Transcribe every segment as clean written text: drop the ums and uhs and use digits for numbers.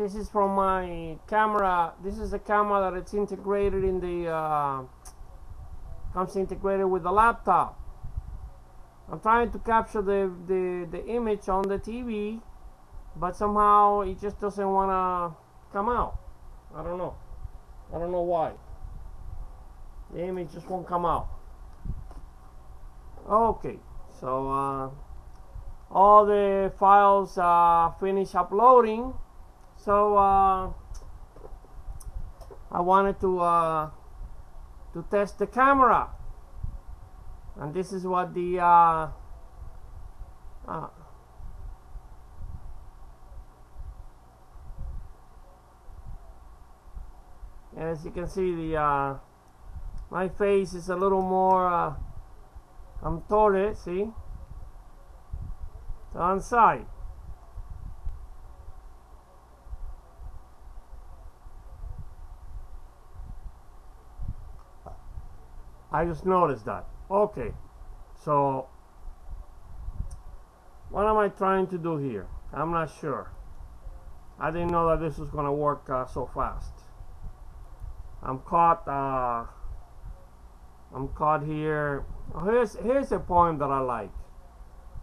This is from my camera. This is the camera that it's integrated in the comes integrated with the laptop. I'm trying to capture the image on the TV, but somehow it just doesn't want to come out. I don't know why. The image just won't come out. Okay, so all the files finish uploading. So I wanted to test the camera, and this is what the as you can see, the my face is a little more contorted. See, to one side. I just noticed that. Okay, so what am I trying to do here? I'm not sure. I didn't know that this was going to work so fast. I'm caught here. Oh, here's a poem that I like.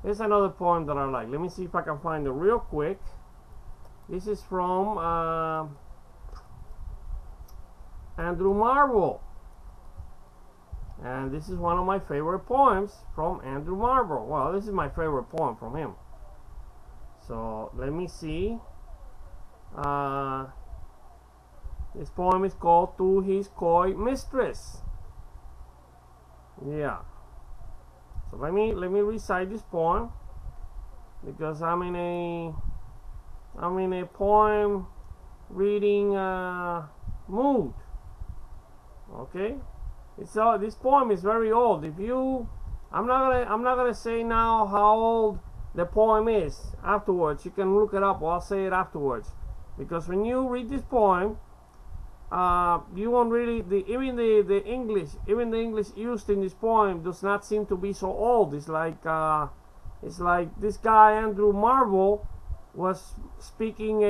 Here's another poem that I like. Let me see if I can find it real quick. This is from Andrew Marvell. And this is one of my favorite poems from Andrew Marvell. Well, this is my favorite poem from him. So let me see. This poem is called "To His Coy Mistress." Yeah. So let me recite this poem, because I'm in a poem reading mood. Okay. This poem is very old. I'm not gonna say now how old the poem is. Afterwards, you can look it up, or I'll say it afterwards. Because when you read this poem, you won't really even the English used in this poem does not seem to be so old. It's like this guy Andrew Marvell was speaking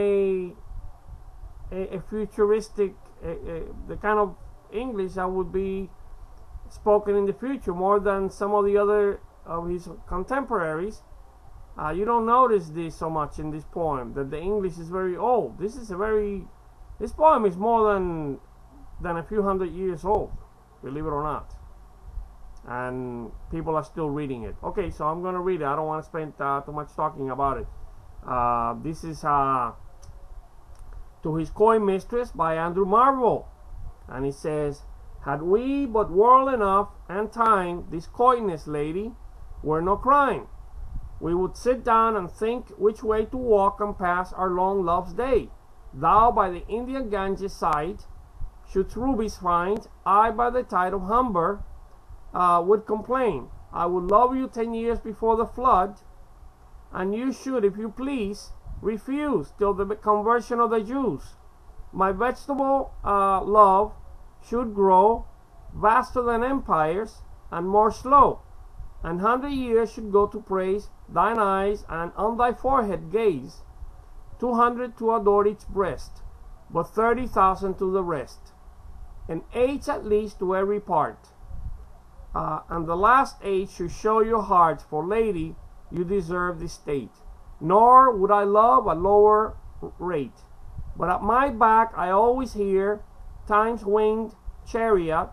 a futuristic the kind of English that would be spoken in the future, more than some of the other of his contemporaries. You don't notice this so much in this poem, that the English is very old. This poem is more than a few hundred years old, believe it or not, and people are still reading it. Okay, so I'm gonna read it. I don't want to spend too much talking about it. This is "To His Coy Mistress" by Andrew Marvell. And he says, "Had we but world enough and time, this coyness, lady, were no crime. We would sit down and think which way to walk and pass our long love's day. Thou by the Indian Ganges side shouldst rubies find, I by the tide of Humber would complain. I would love you 10 years before the flood, and you should, if you please, refuse till the conversion of the Jews. My vegetable love should grow vaster than empires, and more slow, and 100 years should go to praise thine eyes, and on thy forehead gaze, 200 to adore each breast, but 30,000 to the rest, an age at least to every part, and the last age should show your heart, for lady, you deserve this state. Nor would I love a lower rate, but at my back I always hear time's winged chariot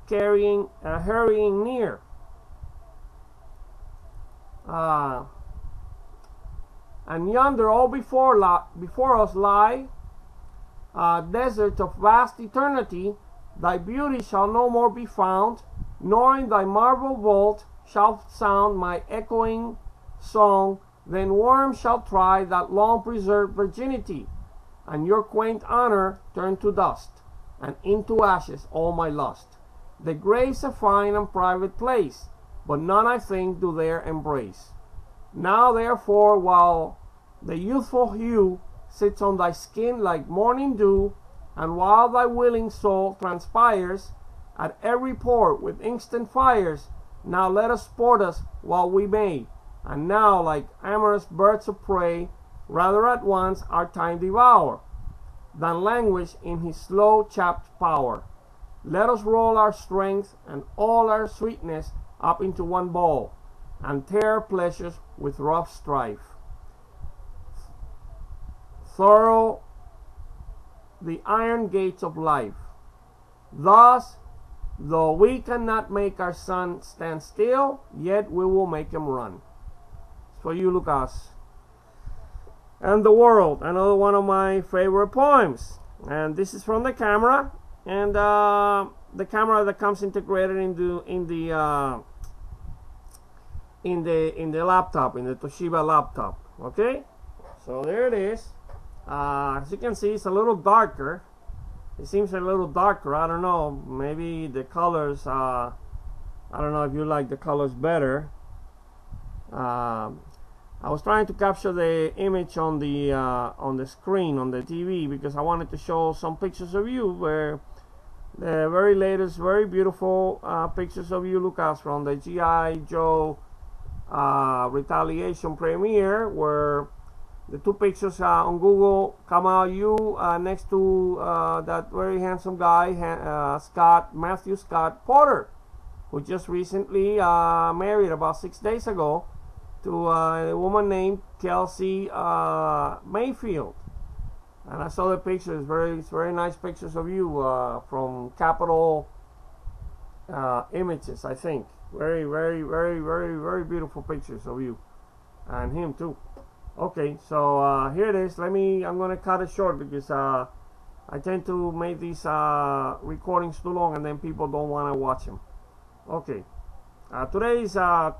hurrying near. And yonder all before us lie deserts of vast eternity. Thy beauty shall no more be found, nor in thy marble vault shall sound my echoing song. Then worms shall try that long preserved virginity, and your quaint honor turn to dust, and into ashes all my lust. The grave's a fine and private place, but none I think do there embrace. Now therefore, while the youthful hue sits on thy skin like morning dew, and while thy willing soul transpires at every pore with instant fires, now let us sport us while we may, and now like amorous birds of prey rather at once our time devour, than languish in his slow chapped power. Let us roll our strength and all our sweetness up into one ball, and tear pleasures with rough strife. Thorough the iron gates of life. Thus, though we cannot make our sun stand still, yet we will make him run. For you, Lucas. And the world, another one of my favorite poems. And this is from the camera, and the camera that comes integrated in the laptop, in the Toshiba laptop. Okay, so there it is. As you can see, it's a little darker. It seems a little darker. I don't know. Maybe the colors. I don't know if you like the colors better. I was trying to capture the image on the screen on the TV because I wanted to show some pictures of you, where the very latest, very beautiful pictures of you, Lucas, from the G.I. Joe Retaliation premiere, where the two pictures on Google come out, you next to that very handsome guy, Matthew Scott Porter, who just recently married about 6 days ago to a woman named Kelsey Mayfield. And I saw the pictures, very nice pictures of you from Capitol Images, I think. Very beautiful pictures of you and him too. Okay, so here it is. I'm gonna cut it short because I tend to make these recordings too long and then people don't want to watch them. Okay. Today is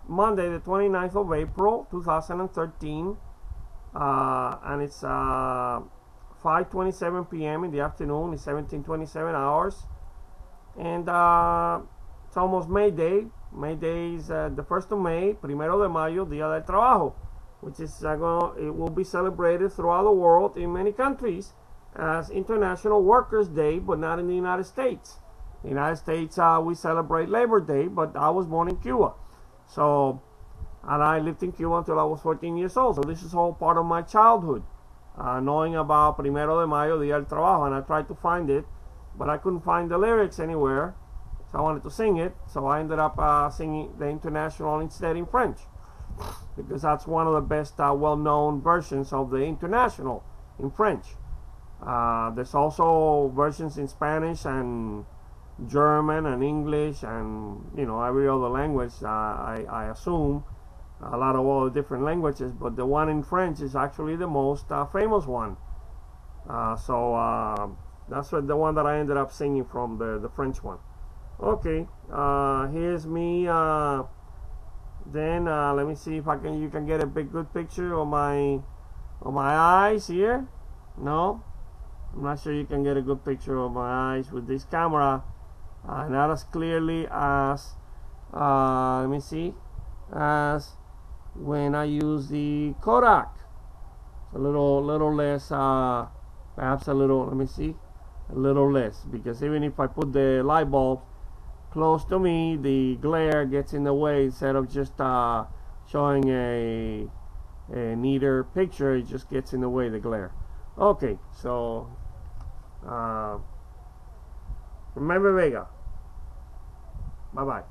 Monday, the 29th of April, 2013, and it's 5:27 p.m. in the afternoon. It's 17:27 hours, and it's almost May Day. May Day is the 1st of May, Primero de Mayo, Día del Trabajo, which is it will be celebrated throughout the world in many countries as International Workers' Day, but not in the United States. In the United States, we celebrate Labor Day, but I was born in Cuba. So, and I lived in Cuba until I was 14 years old. So this is all part of my childhood, knowing about Primero de Mayo, Día del Trabajo, and I tried to find it, but I couldn't find the lyrics anywhere. So I wanted to sing it, so I ended up singing the International instead in French, because that's one of the best well-known versions of the International in French. There's also versions in Spanish and German and English and every other language. I assume a lot of all the different languages, but the one in French is actually the most famous one. So that's the one that I ended up singing from, the French one. Okay, here's me. Then let me see if you can get a good picture of my eyes here. No, I'm not sure you can get a good picture of my eyes with this camera. Not as clearly as let me see, as when I use the Kodak. It's a little less, perhaps a little. Let me see, a little less, because even if I put the light bulb close to me, the glare gets in the way. Instead of just showing a neater picture, it just gets in the way, the glare. Okay, so remember Vega. Bye bye.